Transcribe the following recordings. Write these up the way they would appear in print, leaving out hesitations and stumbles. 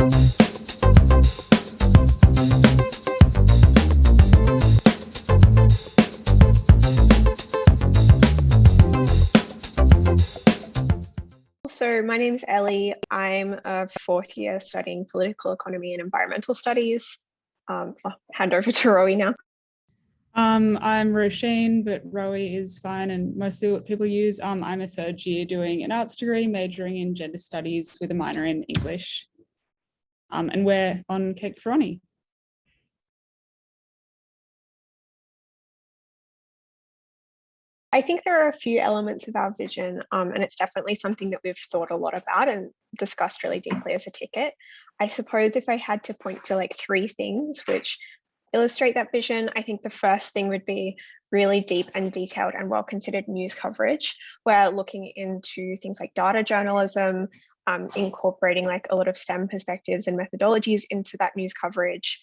So my name's Ellie. I'm a fourth year studying political economy and environmental studies. I'll hand over to Rowie now. I'm Roisin, but Rowie is fine and mostly what people use. I'm a third year doing an arts degree, majoring in gender studies with a minor in English. And we're on Cake for Honi. I think there are a few elements of our vision, and it's definitely something that we've thought a lot about and discussed really deeply as a ticket. I suppose if I had to point to like three things which illustrate that vision, I think the first thing would be really deep and detailed and well-considered news coverage. We're looking into things like data journalism, incorporating like a lot of STEM perspectives and methodologies into that news coverage,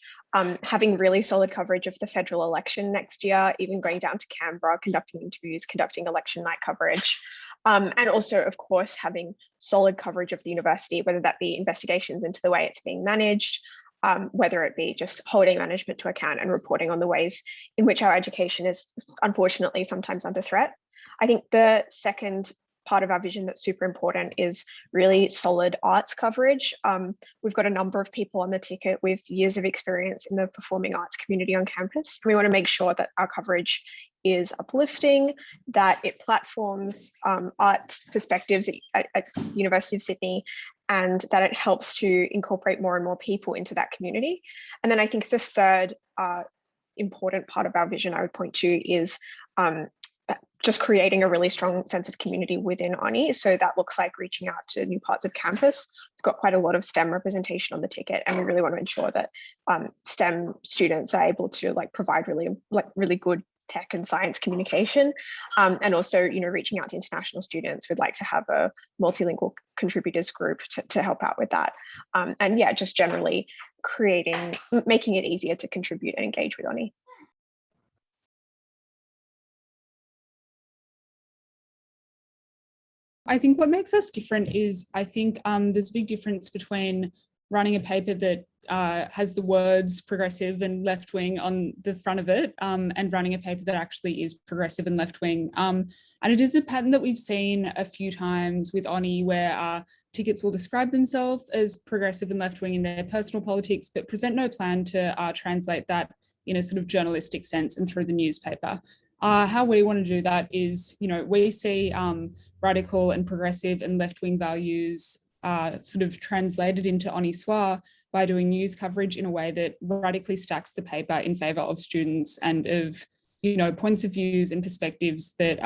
having really solid coverage of the federal election next year, even going down to Canberra, conducting interviews, conducting election night coverage. And also, of course, having solid coverage of the university, whether that be investigations into the way it's being managed, whether it be just holding management to account and reporting on the ways in which our education is unfortunately sometimes under threat. I think the second part of our vision that's super important is really solid arts coverage. We've got a number of people on the ticket with years of experience in the performing arts community on campus. We want to make sure that our coverage is uplifting, that it platforms arts perspectives at the University of Sydney, and that it helps to incorporate more and more people into that community. And then I think the third important part of our vision I would point to is just creating a really strong sense of community within Honi. So that looks like reaching out to new parts of campus. We've got quite a lot of STEM representation on the ticket, and we really want to ensure that STEM students are able to like provide really good tech and science communication, and also, you know, reaching out to international students. We'd like to have a multilingual contributors group to help out with that, and yeah, just generally making it easier to contribute and engage with Honi. I think what makes us different is I think there's a big difference between running a paper that has the words progressive and left wing on the front of it, and running a paper that actually is progressive and left wing. And it is a pattern that we've seen a few times with Honi, where tickets will describe themselves as progressive and left wing in their personal politics, but present no plan to translate that in a sort of journalistic sense and through the newspaper. How we want to do that is, you know, we see radical and progressive and left-wing values sort of translated into Honi Soit by doing news coverage in a way that radically stacks the paper in favour of students and of, you know, points of views and perspectives that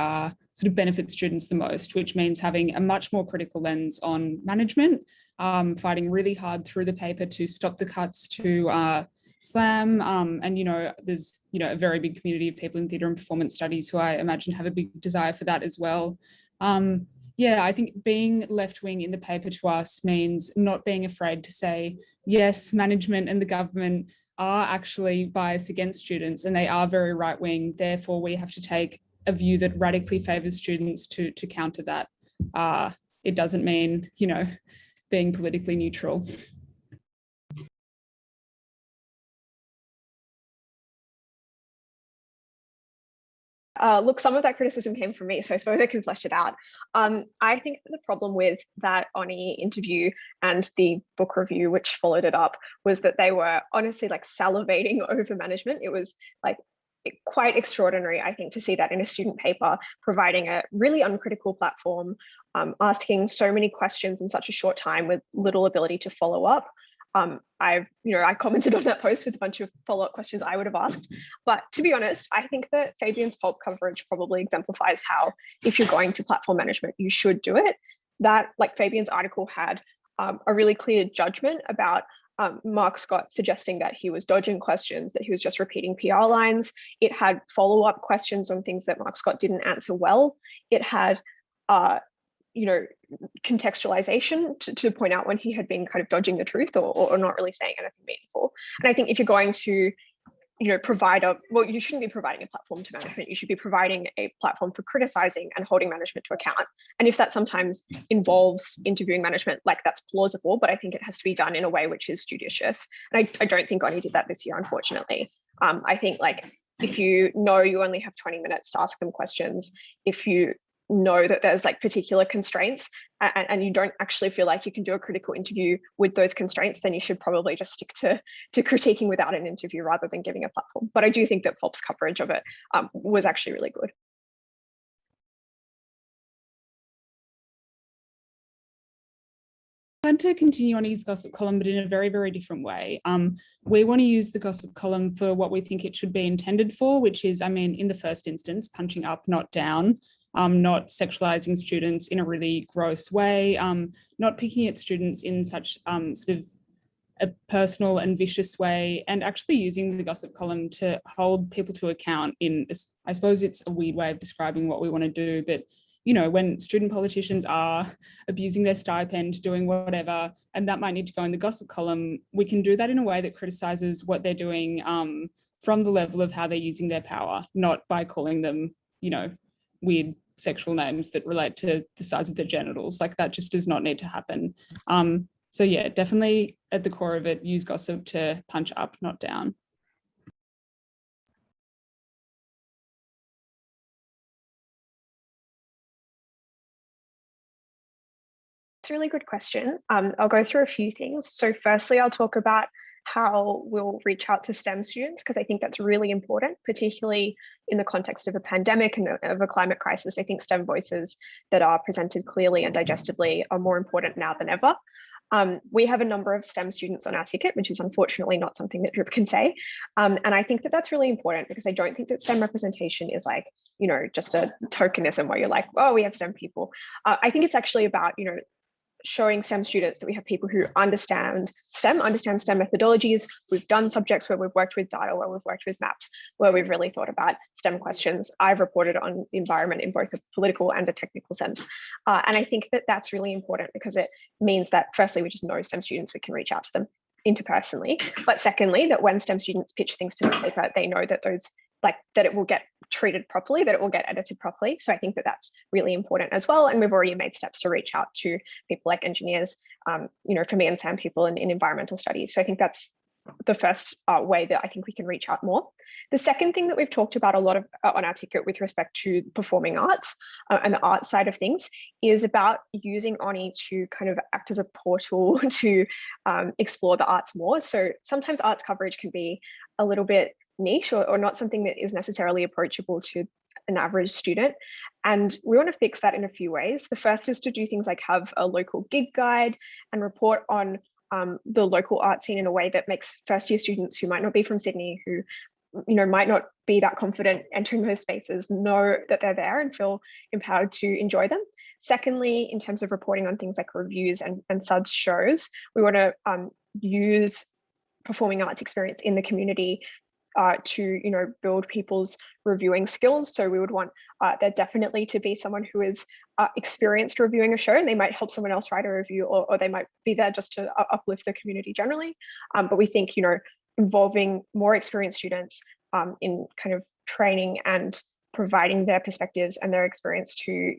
sort of benefit students the most, which means having a much more critical lens on management, fighting really hard through the paper to stop the cuts to slam, and, you know, there's, you know, a very big community of people in theatre and performance studies who I imagine have a big desire for that as well. Yeah, I think being left-wing in the paper to us means not being afraid to say, yes, management and the government are actually biased against students and they are very right-wing. Therefore, we have to take a view that radically favours students to counter that. It doesn't mean, you know, being politically neutral. Look, some of that criticism came from me, so I suppose I can flesh it out. I think that the problem with that Honi interview and the book review, which followed it up, was that they were honestly like salivating over management. It was like quite extraordinary, I think, to see that in a student paper, providing a really uncritical platform, asking so many questions in such a short time with little ability to follow up. I commented on that post with a bunch of follow-up questions I would have asked. But to be honest, I think that Fabian's Pulp coverage probably exemplifies how, if you're going to platform management, you should do it. That, like, Fabian's article had a really clear judgment about Mark Scott suggesting that he was dodging questions, that he was just repeating PR lines. It had follow-up questions on things that Mark Scott didn't answer well. It had contextualization to point out when he had been kind of dodging the truth or not really saying anything meaningful. And I think if you're going to provide you shouldn't be providing a platform to management. You should be providing a platform for criticizing and holding management to account. And if that sometimes involves interviewing management, like, that's plausible, but I think it has to be done in a way which is judicious. And I don't think Honi did that this year, unfortunately. I think, like, if you know you only have 20 minutes to ask them questions, if you know that there's like particular constraints and you don't actually feel like you can do a critical interview with those constraints, then you should probably just stick to critiquing without an interview rather than giving a platform. But I do think that Pulp's coverage of it was actually really good. I plan to continue on his gossip column, but in a very, very different way. We want to use the gossip column for what we think it should be intended for, which is, in the first instance, punching up, not down. Not sexualizing students in a really gross way, not picking at students in such sort of a personal and vicious way, and actually using the gossip column to hold people to account in, I suppose it's a weird way of describing what we want to do, but when student politicians are abusing their stipend, doing whatever, and that might need to go in the gossip column, we can do that in a way that criticizes what they're doing from the level of how they're using their power, not by calling them, weird sexual names that relate to the size of their genitals. Like, that just does not need to happen. So yeah, definitely at the core of it, use gossip to punch up, not down. It's a really good question. I'll go through a few things. So firstly, I'll talk about how we'll reach out to STEM students, because I think that's really important, particularly in the context of a pandemic and of a climate crisis. I think STEM voices that are presented clearly and digestibly are more important now than ever. We have a number of STEM students on our ticket, which is unfortunately not something that Drip can say. And I think that that's really important, because I don't think that STEM representation is like, just a tokenism where you're like, oh, we have STEM people. I think it's actually about, showing STEM students that we have people who understand STEM methodologies. We've done subjects where we've worked with data, where we've worked with maps, where we've really thought about STEM questions. I've reported on the environment in both a political and a technical sense. And I think that that's really important, because it means that firstly, we just know STEM students, we can reach out to them interpersonally. But secondly, that when STEM students pitch things to the paper, they know that that it will get treated properly, that it will get edited properly. So I think that that's really important as well. And we've already made steps to reach out to people like engineers, for me and Sam, people in environmental studies. So I think that's the first way that I think we can reach out more. The second thing that we've talked about a lot of on our ticket with respect to performing arts and the art side of things is about using Honi to kind of act as a portal to explore the arts more. So sometimes arts coverage can be a little bit niche or not something that is necessarily approachable to an average student. And we want to fix that in a few ways. The first is to do things like have a local gig guide and report on the local art scene in a way that makes first year students who might not be from Sydney, who might not be that confident entering those spaces, know that they're there and feel empowered to enjoy them. Secondly, in terms of reporting on things like reviews and suds shows, we want to use performing arts experience in the community to build people's reviewing skills. So we would want there definitely to be someone who is experienced reviewing a show, and they might help someone else write a review, or they might be there just to uplift the community generally. But we think involving more experienced students in kind of training and providing their perspectives and their experience to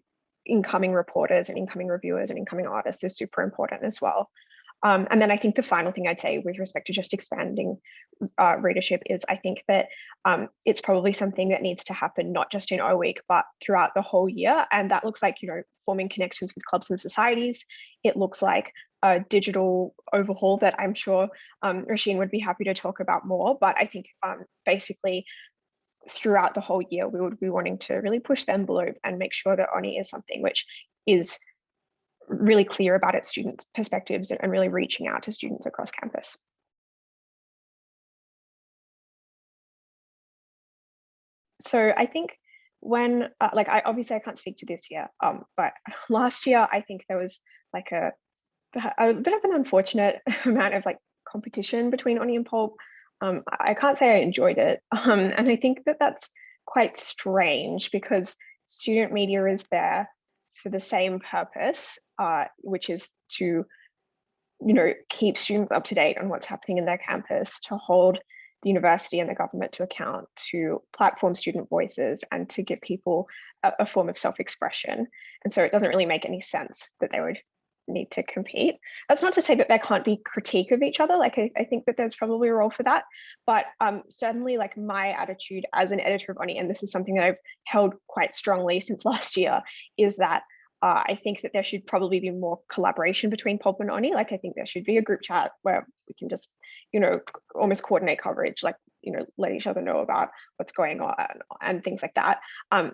incoming reporters and incoming reviewers and incoming artists is super important as well. And then I think the final thing I'd say with respect to just expanding readership is I think that it's probably something that needs to happen not just in O Week, but throughout the whole year. And that looks like, forming connections with clubs and societies. It looks like a digital overhaul that I'm sure Rasheen would be happy to talk about more. But I think basically throughout the whole year, we would be wanting to really push the envelope and make sure that Honi is something which is really clear about its students' perspectives and really reaching out to students across campus. So I think when, I can't speak to this year, but last year, I think there was like a bit of an unfortunate amount of competition between Honi and Pulp. I can't say I enjoyed it. And I think that that's quite strange, because student media is there for the same purpose, which is to, keep students up to date on what's happening in their campus, to hold the university and the government to account, to platform student voices, and to give people a form of self-expression. And so it doesn't really make any sense that they would need to compete. That's not to say that there can't be critique of each other. Like I think that there's probably a role for that, but certainly like my attitude as an editor of Honi, and this is something that I've held quite strongly since last year, is that I think that there should probably be more collaboration between Pulp and Honi. Like I think there should be a group chat where we can just, almost coordinate coverage, like, let each other know about what's going on and things like that.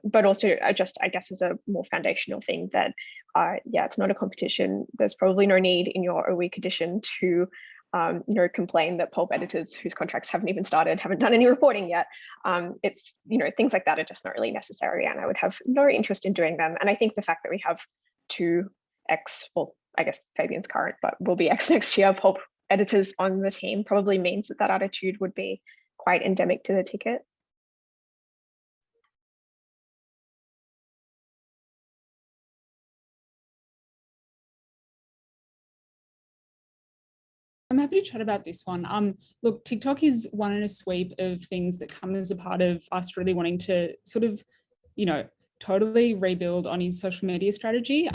But also just, I guess, as a more foundational thing that, it's not a competition. There's probably no need in your A-week edition to complain that Pulp editors whose contracts haven't even started haven't done any reporting yet. It's, things like that are just not really necessary, and I would have no interest in doing them. And I think the fact that we have two well, I guess Fabian's current, but will be ex next year, Pulp editors on the team probably means that attitude would be quite endemic to the ticket. I'm happy to chat about this one. Look, TikTok is one in a sweep of things that come as a part of us really wanting to sort of, totally rebuild Honi's social media strategy.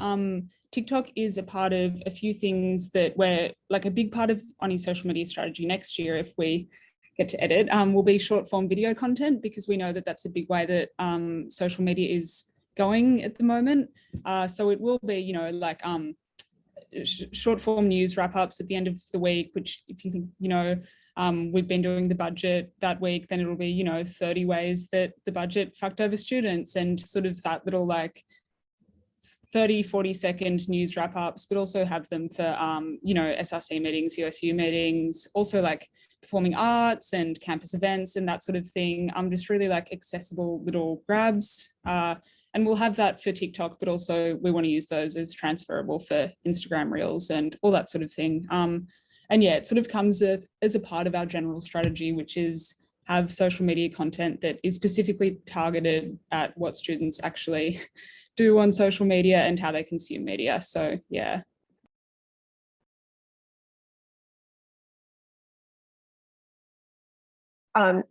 TikTok is a part of a few things that we're like a big part of Honi's social media strategy next year, if we get to edit, will be short form video content, because we know that that's a big way that social media is going at the moment. So it will be, short form news wrap ups at the end of the week, which if you think, we've been doing the budget that week, then it'll be, 30 ways that the budget fucked over students, and sort of that little like 30-40 second news wrap ups, but also have them for, SRC meetings, USU meetings, also like performing arts and campus events and that sort of thing. Just really like accessible little grabs. And we'll have that for TikTok, but also we want to use those as transferable for Instagram Reels and all that sort of thing. And yeah, it sort of comes as a part of our general strategy, which is have social media content that is specifically targeted at what students actually do on social media and how they consume media. So yeah.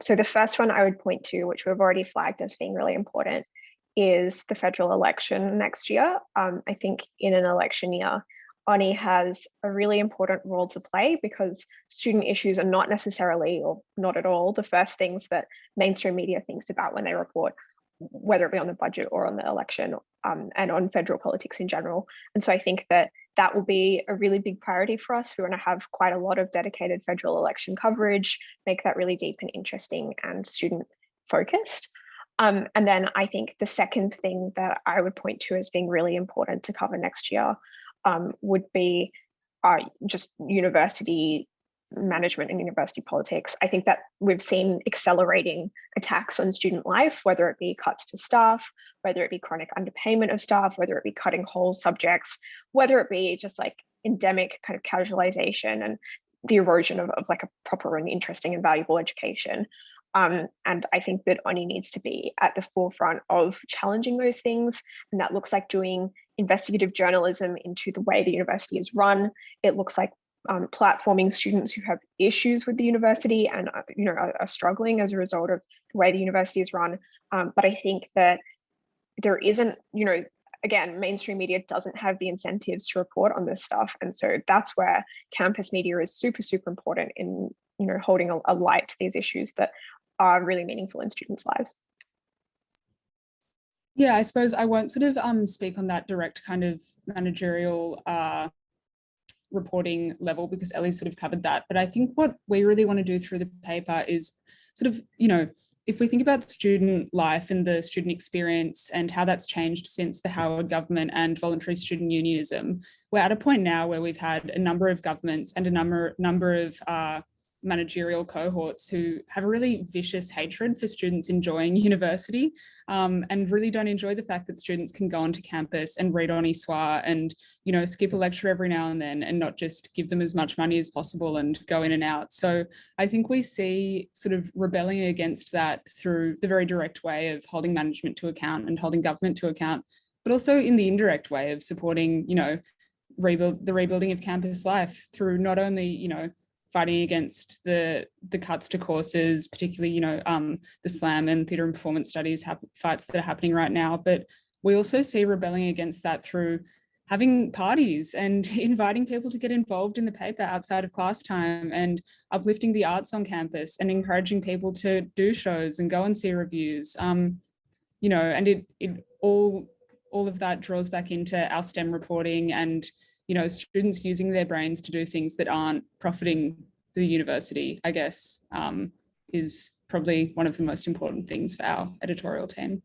So the first one I would point to, which we've already flagged as being really important, is the federal election next year. I think in an election year, Honi has a really important role to play, because student issues are not necessarily, or not at all, the first things that mainstream media thinks about when they report, whether it be on the budget or on the election, and on federal politics in general. And so I think that that will be a really big priority for us. We want to have quite a lot of dedicated federal election coverage, make that really deep and interesting and student focused. And then I think the second thing that I would point to as being really important to cover next year would be just university management and university politics. I think that we've seen accelerating attacks on student life, whether it be cuts to staff, whether it be chronic underpayment of staff, whether it be cutting whole subjects, whether it be just like endemic kind of casualization and the erosion of like a proper and interesting and valuable education. And I think that Honi needs to be at the forefront of challenging those things. And that looks like doing investigative journalism into the way the university is run. It looks like platforming students who have issues with the university and are struggling as a result of the way the university is run. But I think that there isn't, again, mainstream media doesn't have the incentives to report on this stuff. And so that's where campus media is super, super important in, holding a light to these issues that are really meaningful in students' lives. Yeah, I suppose I won't sort of speak on that direct kind of managerial reporting level, because Ellie sort of covered that. But I think what we really want to do through the paper is sort of, if we think about student life and the student experience and how that's changed since the Howard government and voluntary student unionism, we're at a point now where we've had a number of governments and a number of managerial cohorts who have a really vicious hatred for students enjoying university, and really don't enjoy the fact that students can go onto campus and read Honi Soit and, skip a lecture every now and then and not just give them as much money as possible and go in and out. So I think we see sort of rebelling against that through the very direct way of holding management to account and holding government to account, but also in the indirect way of supporting, the rebuilding of campus life through not only, fighting against the cuts to courses, particularly, the slam and theatre and performance studies fights that are happening right now. But we also see rebelling against that through having parties and inviting people to get involved in the paper outside of class time, and uplifting the arts on campus and encouraging people to do shows and go and see reviews. And it all of that draws back into our STEM reporting and, students using their brains to do things that aren't profiting the university, I guess, is probably one of the most important things for our editorial team.